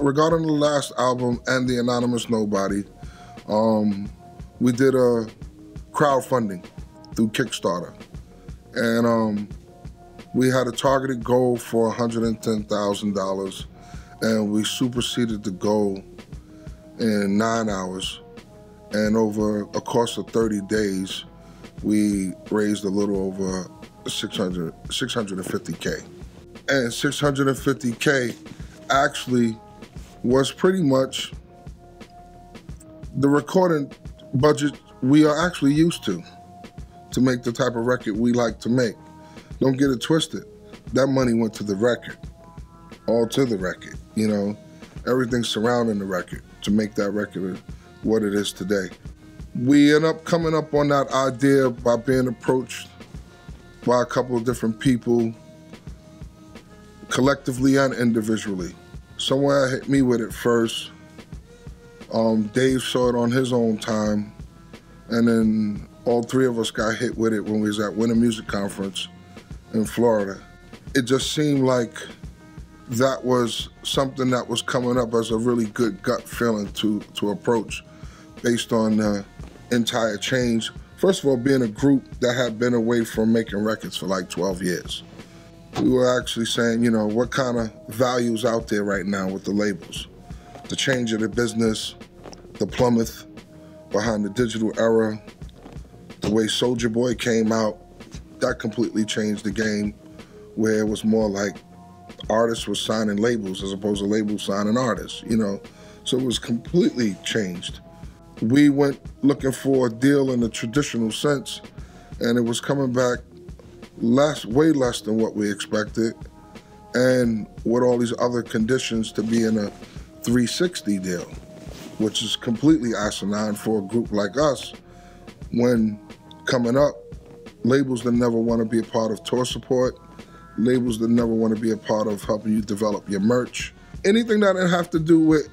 regarding the last album and the Anonymous Nobody, we did a crowdfunding through Kickstarter. And we had a targeted goal for $110,000, and we superseded the goal in 9 hours. And over a course of 30 days, we raised a little over 650K. And 650K actually was pretty much the recording budget we are actually used to make the type of record we like to make. Don't get it twisted. That money went to the record, all to the record, you know, everything surrounding the record to make that record what it is today. We end up coming up on that idea by being approached by a couple of different people, collectively and individually. Someone hit me with it first. Dave saw it on his own time, and then all three of us got hit with it when we was at Winter Music Conference in Florida. It just seemed like that was something that was coming up as a really good gut feeling to approach based on the entire change. First of all, being a group that had been away from making records for like 12 years. We were actually saying, you know, what kind of values out there right now with the labels? The change of the business, the plummet behind the digital era, the way Soulja Boy came out, that completely changed the game, where it was more like artists were signing labels as opposed to labels signing artists, you know? So it was completely changed. We went looking for a deal in the traditional sense, and it was coming back way less than what we expected, and with all these other conditions to be in a 360 deal, which is completely asinine for a group like us. When coming up, labels that never want to be a part of tour support, labels that never want to be a part of helping you develop your merch, anything that didn't have to do with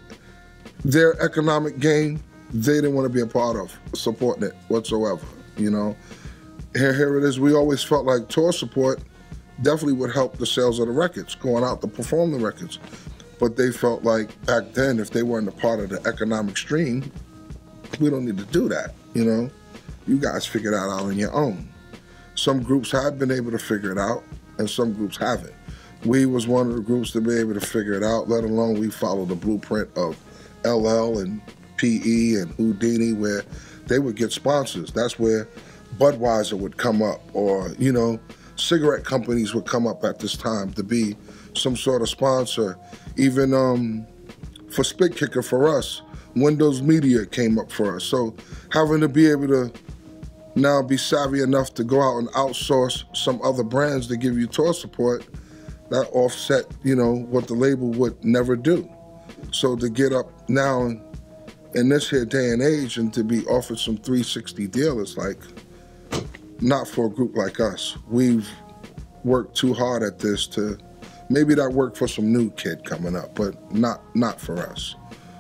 their economic gain, they didn't want to be a part of supporting it whatsoever, you know? Here it is, we always felt like tour support definitely would help the sales of the records, going out to perform the records. But they felt like back then, if they weren't a part of the economic stream, we don't need to do that, you know? You guys figure that out on your own. Some groups have been able to figure it out, and some groups haven't. We was one of the groups to be able to figure it out, let alone we follow the blueprint of LL and PE and Houdini, where they would get sponsors. That's where Budweiser would come up, or, you know, cigarette companies would come up at this time to be some sort of sponsor. Even for Spit Kicker for us, Windows Media came up for us. So having to be able to now be savvy enough to go out and outsource some other brands to give you tour support, that offset, you know, what the label would never do. So to get up now in this here day and age and to be offered some 360 deal is like, not for a group like us. We've worked too hard at this to, maybe that worked for some new kid coming up, but not for us.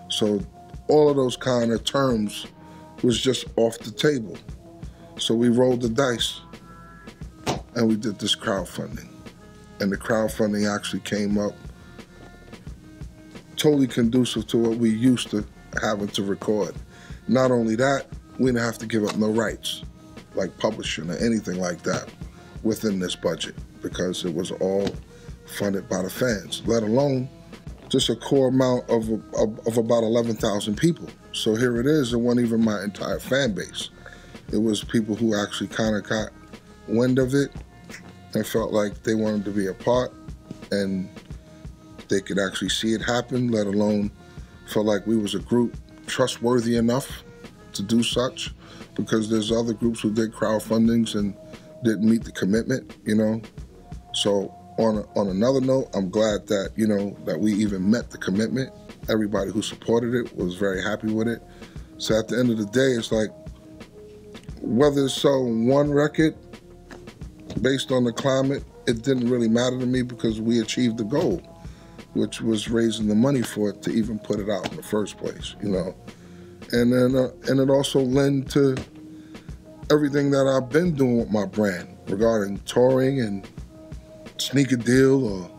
So all of those kind of terms was just off the table. So we rolled the dice and we did this crowdfunding. And the crowdfunding actually came up totally conducive to what we used to having to record. Not only that, we didn't have to give up no rights, like publishing or anything like that within this budget, because it was all funded by the fans, let alone just a core amount of about 11,000 people. So here it is, it wasn't even my entire fan base. It was people who actually kind of got wind of it and felt like they wanted to be a part and they could actually see it happen, let alone felt like we was a group trustworthy enough to do such, because there's other groups who did crowdfundings and didn't meet the commitment, you know? So on another note, I'm glad that, you know, that we even met the commitment. Everybody who supported it was very happy with it. So at the end of the day, it's like, whether it's selling one record based on the climate, it didn't really matter to me because we achieved the goal, which was raising the money for it to even put it out in the first place, you know? And then, and it also led to everything that I've been doing with my brand regarding touring and sneaker deal or,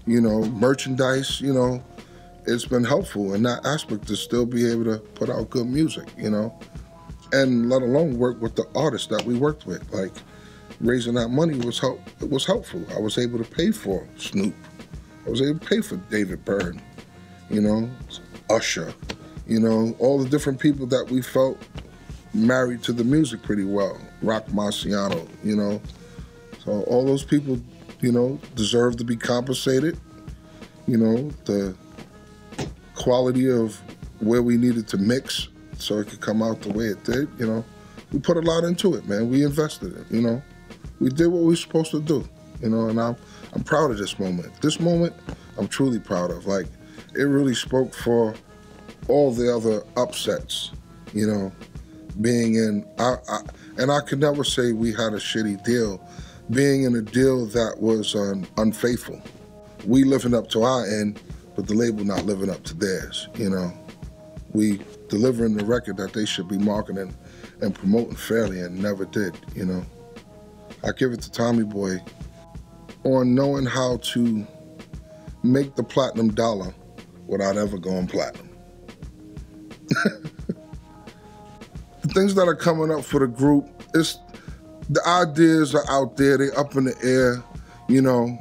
you know, merchandise, you know. it's been helpful in that aspect to still be able to put out good music, you know, and let alone work with the artists that we worked with. Like, raising that money was helpful. I was able to pay for Snoop. I was able to pay for David Byrne, you know, Usher, you know, all the different people that we felt married to the music pretty well. Rock Marciano, you know. So all those people, you know, deserve to be compensated. You know, the quality of where we needed to mix so it could come out the way it did, you know. We put a lot into it, man. We invested it, you know. We did what we were supposed to do, you know, and I'm proud of this moment. This moment, I'm truly proud of. Like, it really spoke for all the other upsets, you know, being in, and I could never say we had a shitty deal, being in a deal that was unfaithful. We living up to our end, but the label not living up to theirs, you know. We delivering the record that they should be marketing and promoting fairly and never did, you know. I give it to Tommy Boy on knowing how to make the platinum dollar without ever going platinum. The things that are coming up for the group, the ideas are out there, they're up in the air, you know.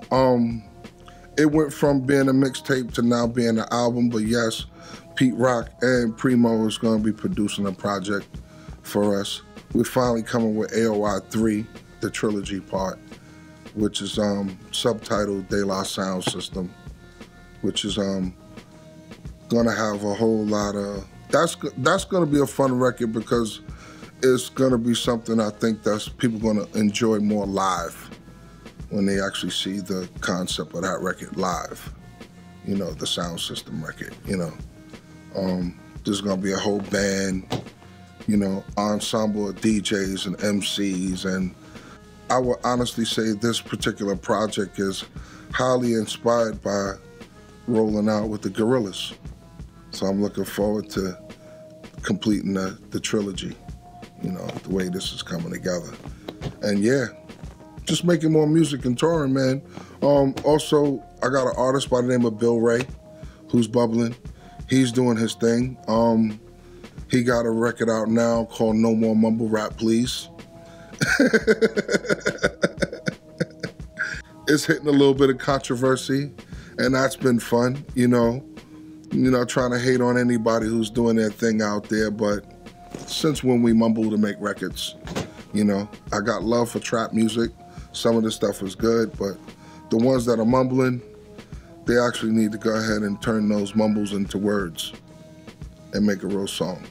It went from being a mixtape to now being an album, but yes, Pete Rock and Primo is going to be producing a project for us. We're finally coming with AOI 3, the trilogy part, which is subtitled De La Sound System, which is going to have a whole lot of, that's going to be a fun record because it's going to be something I think that's people going to enjoy more live when they actually see the concept of that record live, you know, the sound system record, you know. There's going to be a whole band, you know, ensemble of DJs and MCs, and I would honestly say this particular project is highly inspired by rolling out with the Gorillas. So I'm looking forward to completing the trilogy, you know, the way this is coming together. And yeah, just making more music and touring, man. Also, I got an artist by the name of Bill Ray, who's bubbling. He's doing his thing. He got a record out now called No More Mumble Rap, Please. It's hitting a little bit of controversy, and that's been fun, you know, trying to hate on anybody who's doing their thing out there, but since when we mumble to make records, you know, I got love for trap music. Some of the stuff is good, but the ones that are mumbling, they actually need to go ahead and turn those mumbles into words and make a real song.